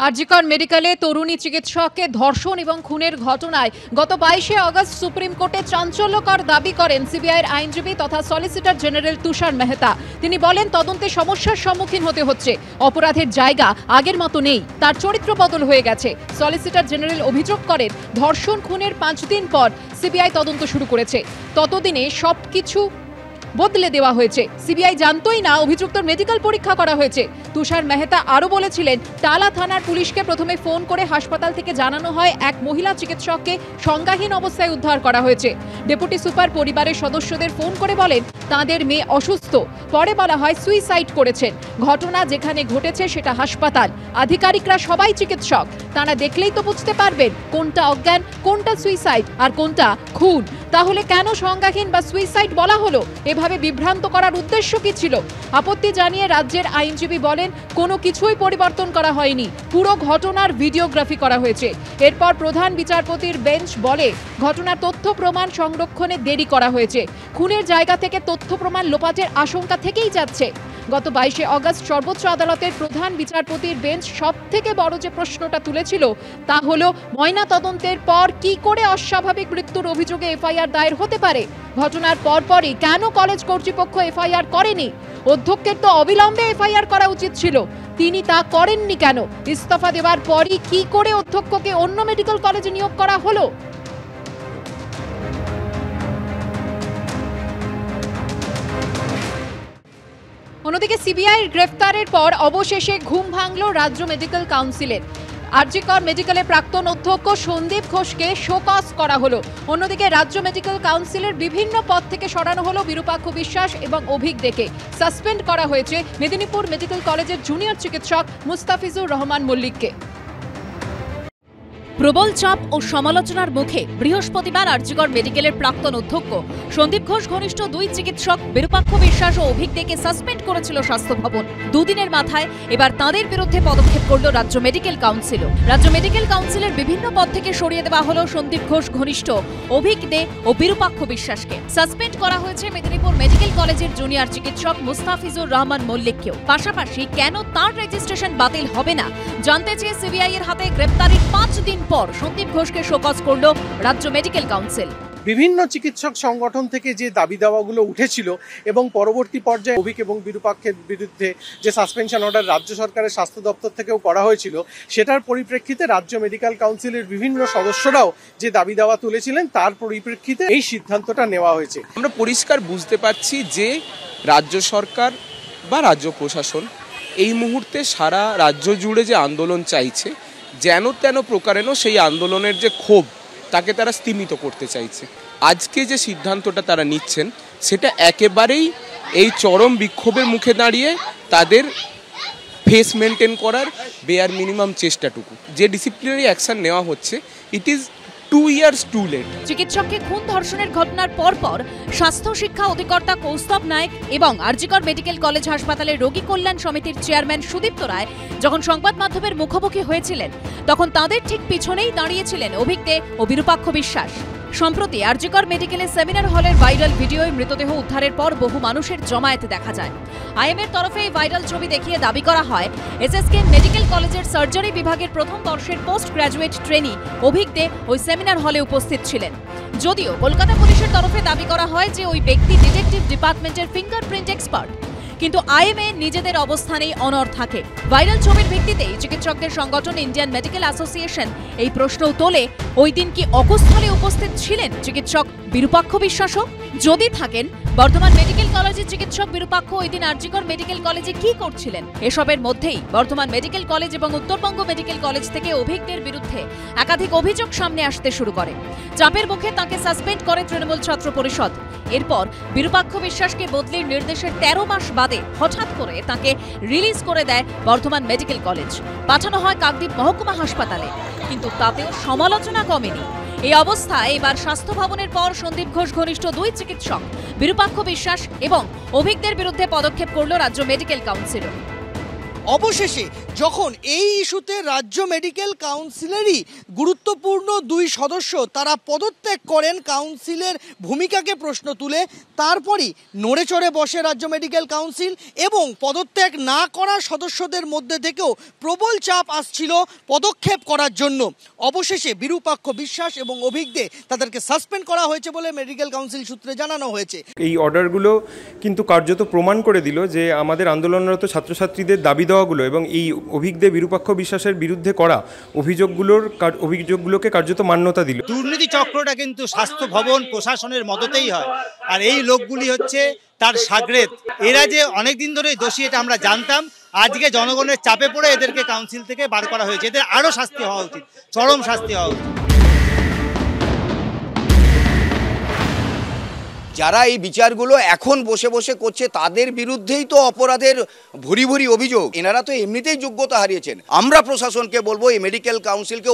আরজিকর মেডিকেলে তরুণী চিকিৎসককে ধর্ষণ এবং খুনের ঘটনায় গত 22শে আগস্ট সুপ্রিম কোর্টে চাঞ্চল্যকর দাবি করেন সিবিআইয়ের আইনজীবী তথা সলিসিটর জেনারেল তুষার মেহতা। তিনি বলেন, তদন্তে সমস্যার সম্মুখীন হতে হচ্ছে, অপরাধের জায়গা আগের মতো নেই, তার চরিত্র বদল হয়ে গেছে। সলিসিটর জেনারেল অভিযোগ করেন, ধর্ষণ খুনের 5 দিন পর সিবিআই তদন্ত শুরু করেছে, ততদিনে সবকিছু বদলে দেওয়া হয়েছে। সিবিআই জানতোই না অভিযুক্তর মেডিকেল পরীক্ষা করা হয়েছে। তুষার মেহতা আরও বলেছিলেন, টালা থানার পুলিশকে প্রথমে ফোন করে হাসপাতাল থেকে জানানো হয় এক মহিলা চিকিৎসককে সংজ্ঞাহীন অবস্থায় উদ্ধার করা হয়েছে। ডেপুটি সুপার পরিবারের সদস্যদের ফোন করে বলেন তাঁদের মেয়ে অসুস্থ, পরে বলা হয় সুইসাইড করেছেন। ঘটনা যেখানে ঘটেছে সেটা হাসপাতাল, আধিকারিকরা সবাই চিকিৎসক, তারা দেখলেই তো বুঝতে পারবেন কোনটা অজ্ঞান, কোনটা সুইসাইড আর কোনটা খুন। তাহলে কেন সংজ্ঞাহীন বা সুইসাইড বলা হলো? এভাবে বিভ্রান্ত করার উদ্দেশ্য কি ছিল? আপত্তি জানিয়ে রাজ্যের আইনজীবী বলেন, কোনো কিছুই পরিবর্তন করা হয়নি, পুরো ঘটনার ভিডিওগ্রাফি করা হয়েছে। এরপর প্রধান বিচারপতির বেঞ্চ বলে, ঘটনার তথ্য প্রমাণ সংরক্ষণে দেরি করা হয়েছে, খুনের জায়গা থেকে তথ্য প্রমাণ লোপাটের আশঙ্কা থেকেই যাচ্ছে। গত 22শে আগস্ট সর্বোচ্চ আদালতের প্রধান বিচারপতির বেঞ্চ সবথেকে বড় যে প্রশ্নটা তুলেছিল তা হলো, ময়না তদন্তের পর কি করে অস্বাভাবিক মৃত্যুর অভিযোগে এফআইআর দায়ের হতে পারে? ঘটনার পরপরই কেন কলেজ কর্তৃপক্ষ এফআইআর করেনি? অধ্যক্ষের তো অবিলম্বে এফআইআর করা উচিত ছিল, তিনি তা করেননি কেন? ইস্তফা দেওয়ার পরই কি করে অধ্যক্ষকে অন্য মেডিকেল কলেজে নিয়োগ করা হলো? অন্যদিকে সিবিআইয়ের গ্রেফতারের পর অবশেষে ঘুম ভাঙল রাজ্য মেডিকেল কাউন্সিলের। আরজিকর মেডিকেলের প্রাক্তন অধ্যক্ষ সন্দীপ ঘোষকে শোকজ করা হলো। অন্যদিকে রাজ্য মেডিকেল কাউন্সিলের বিভিন্ন পদ থেকে সরানো হলো বিরূপাক্ষ বিশ্বাস এবং অভিক দেকে। সাসপেন্ড করা হয়েছে মেদিনীপুর মেডিকেল কলেজের জুনিয়র চিকিৎসক মুস্তাফিজুর রহমান মল্লিককে। প্রবল চাপ ও সমালোচনার মুখে বৃহস্পতিবার আরজিকর মেডিকেলের প্রাক্তন অধ্যক্ষ সন্দীপ ঘোষ ঘনিষ্ঠ 2 চিকিৎসক বিরূপাক্ষ বিশ্বাস ও অভিক দেকে সাসপেন্ড করেছিল স্বাস্থ্য ভবন। 2 দিনের মাথায় এবার তাঁদের বিরুদ্ধে পদক্ষেপ করল রাজ্য মেডিকেল কাউন্সিল। রাজ্য মেডিকেল কাউন্সিলের বিভিন্ন পদ থেকে সরিয়ে দেওয়া হলো সন্দীপ ঘোষ ঘনিষ্ঠ অভিক দে ও বিরূপাক্ষ বিশ্বাসকে। সাসপেন্ড করা হয়েছে মেদিনীপুর মেডিকেল কলেজের জুনিয়র চিকিৎসক মুস্তাফিজুর রহমান মল্লিককেও। পাশাপাশি কেন তার রেজিস্ট্রেশন বাতিল হবে না জানতে চেয়ে সিবিআই এর হাতে গ্রেপ্তারের 5 দিন পর সন্দীপ ঘোষকে শোকজ করল রাজ্য মেডিকেল কাউন্সিল। বিভিন্ন চিকিৎসক সংগঠন থেকে যে দাবি দাওয়াগুলো উঠেছিল এবং পরবর্তী পর্যায়ে অভিক এবং বিরূপাক্ষের বিরুদ্ধে যে সাসপেনশন অর্ডার রাজ্য সরকারের স্বাস্থ্য দপ্তর থেকেও করা হয়েছিল, সেটার পরিপ্রেক্ষিতে রাজ্য মেডিকেল কাউন্সিলের বিভিন্ন সদস্যরাও যে দাবি দাওয়া তুলেছিলেন, তার পরিপ্রেক্ষিতে এই সিদ্ধান্তটা নেওয়া হয়েছে। আমরা পরিষ্কার বুঝতে পারছি যে রাজ্য সরকার বা রাজ্য প্রশাসন এই মুহূর্তে সারা রাজ্য জুড়ে যে আন্দোলন চাইছে, যেন তেন প্রকারেণ সেই আন্দোলনের যে ক্ষোভ তাকে তারা স্তিমিত করতে চাইছে। আজকে যে সিদ্ধান্তটা তারা নিচ্ছেন সেটা একেবারেই এই চরম বিক্ষোভের মুখে দাঁড়িয়ে তাদের ফেস মেনটেন করার বেয়ার মিনিমাম চেষ্টাটুকু। যে ডিসিপ্লিনারি অ্যাকশন নেওয়া হচ্ছে, it is 2 years too late। চিকিৎসককে খুন ধর্ষণের ঘটনার পরপর স্বাস্থ্য শিক্ষা অধিকর্তা কৌস্তব নায়ক এবং আরজিকর মেডিকেল কলেজ হাসপাতালের রোগী কল্যাণ সমিতির চেয়ারম্যান সুদীপ্ত রায় যখন সংবাদ মাধ্যমের মুখোমুখি হয়েছিলেন, তখন তাদের ঠিক পিছনেই দাঁড়িয়েছিলেন অভিক দে ও বিরূপাক্ষ বিশ্বাস। সম্প্রতি আরজিকর মেডিকেলের সেমিনার হলের ভাইরাল ভিডিওয় মৃতদেহ উদ্ধারের পর বহু মানুষের জমায়েতে দেখা যায়। আইএমএর তরফে এই ভাইরাল ছবি দেখিয়ে দাবি করা হয়, এসএসকে মেডিকেল কলেজের সার্জারি বিভাগের প্রথম বর্ষের পোস্ট গ্র্যাজুয়েট ট্রেনি অভিক দে ওই সেমিনার হলে উপস্থিত ছিলেন। যদিও কলকাতা পুলিশের তরফে দাবি করা হয় যে ওই ব্যক্তি ডিটেকটিভ ডিপার্টমেন্টের ফিঙ্গারপ্রিন্ট এক্সপার্ট, কিন্তু আইএমএ নিজেদের অবস্থানেই অনড় থাকে। ভাইরাল ছবির ভিত্তিতেই চিকিৎসকদের সংগঠন ইন্ডিয়ান মেডিকেল অ্যাসোসিয়েশন এই প্রশ্নও তোলে, ওই দিন কি অকুস্থলে উপস্থিত ছিলেন চিকিৎসক বিরূপাক্ষ বিশ্বাসও? যদি থাকেন, বর্ধমান মেডিকেল কলেজের চিকিৎসক বিরূপাক্ষ ওই দিন আরজিকর মেডিকেল কলেজে কি করছিলেন? এসবের মধ্যেই বর্ধমান মেডিকেল কলেজ এবং উত্তরবঙ্গ মেডিকেল কলেজ থেকে অভিকদের বিরুদ্ধে একাধিক অভিযোগ সামনে আসতে শুরু করে। চাপের মুখে তাকে সাসপেন্ড করে তৃণমূল ছাত্র পরিষদ। এরপর বিরূপাক্ষ বিশ্বাসকে বদলির নির্দেশের 13 মাস বাদে হঠাৎ করে তাকে রিলিজ করে দেয় বর্ধমান মেডিকেল কলেজ। পাঠানো হয় কাকদ্বীপ মহকুমা হাসপাতালে, কিন্তু তাতেও সমালোচনা কমেনি। এই অবস্থায় এবার স্বাস্থ্য ভবনের পর সন্দীপ ঘোষ ঘনিষ্ঠ 2 চিকিৎসক বিরূপাক্ষ বিশ্বাস এবং অভিকদের বিরুদ্ধে পদক্ষেপ করল রাজ্য মেডিকেল কাউন্সিল। অবশেষে যখন এই ইস্যুতে রাজ্য মেডিকেল কাউন্সিলেরই গুরুত্বপূর্ণ 2 সদস্য তারা পদত্যাগ করেন কাউন্সিলের ভূমিকাকে প্রশ্ন তুলে, তারপরই নড়ে চড়ে বসে রাজ্য মেডিকেল কাউন্সিল এবং পদত্যাগ না করা সদস্যদের মধ্যে থেকেও প্রবল চাপ আসছিল পদক্ষেপ করার জন্য। অবশেষে বিরূপাক্ষ বিশ্বাস এবং অভিজ্ঞে তাদেরকে সাসপেন্ড করা হয়েছে বলে মেডিকেল কাউন্সিল সূত্রে জানানো হয়েছে। এই অর্ডারগুলো কিন্তু কার্যত প্রমাণ করে দিল যে আমাদের আন্দোলনরত ছাত্রছাত্রীদের দাবি দেওয়াগুলো এবং এই অভিজ্ঞে বিরূপাক্ষ বিশ্বাসের বিরুদ্ধে করা অভিযোগগুলোকে কার্যত মান্যতা দিল। দুর্নীতি চক্রটা কিন্তু স্বাস্থ্য ভবন প্রশাসনের মদতেই হয়, আর এই লোকগুলি হচ্ছে তার সাগরেদ। এরা যে অনেকদিন ধরে দোষী এটা আমরা জানতাম, আজকে জনগণের চাপে পড়ে এদেরকে কাউন্সিল থেকে বার করা হয়েছে। এদের আরও শাস্তি হওয়া উচিত, চরম শাস্তি হওয়া উচিত। যারা এই বিচারগুলো এখন বসে বসে করছে তাদের বিরুদ্ধেই তো অপরাধের ভুরি ভুরি অভিযোগ। এনারা তো এমনিতেই যোগ্যতা হারিয়েছেন। আমরা প্রশাসনকে বলবো এই মেডিকেল কাউন্সিলকে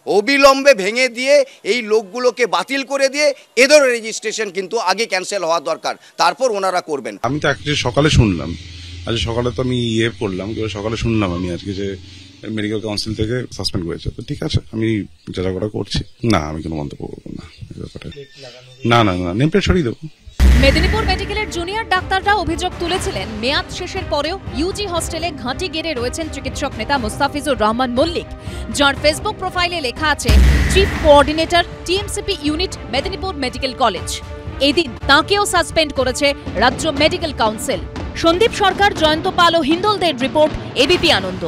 অবিলম্বে ভেঙে দিয়ে এই লোকগুলোকে বাতিল করে দিয়ে এদের রেজিস্ট্রেশন কিন্তু আগে ক্যান্সেল হওয়া দরকার, তারপর ওনারা করবেন। আমি তো আজকে সকালে শুনলাম, আজ সকালে তো আমি করলাম, সকালে শুনলাম আমি আজকে যে মেডিকেল কাউন্সিল থেকে সাসপেন্ড করেছে। তো ঠিক আছে, আমি যা করা করছি। না, আমি কোনো মন্তব্য করবো না ব্যাপারটা। না, নেম প্লেট সরিয়ে দেবো। মেদিনীপুর মেডিকেলের জুনিয়র ডাক্তাররা অভিযোগ তুলেছিলেন মেয়াদ শেষের পরেও ইউজি হস্টেলে ঘাঁটি গেড়ে রয়েছেন চিকিৎসক নেতা মুস্তাফিজুর রহমান মল্লিক, যার ফেসবুক প্রোফাইলে লেখা আছে chief coordinator TMCP unit Medinipur medical college. এদিন তাঁকেও সাসপেন্ড করেছে রাজ্য মেডিকেল কাউন্সিল। সন্দীপ সরকার, জয়ন্ত পাল ও হিন্দলদের রিপোর্ট, এবিপি আনন্দ।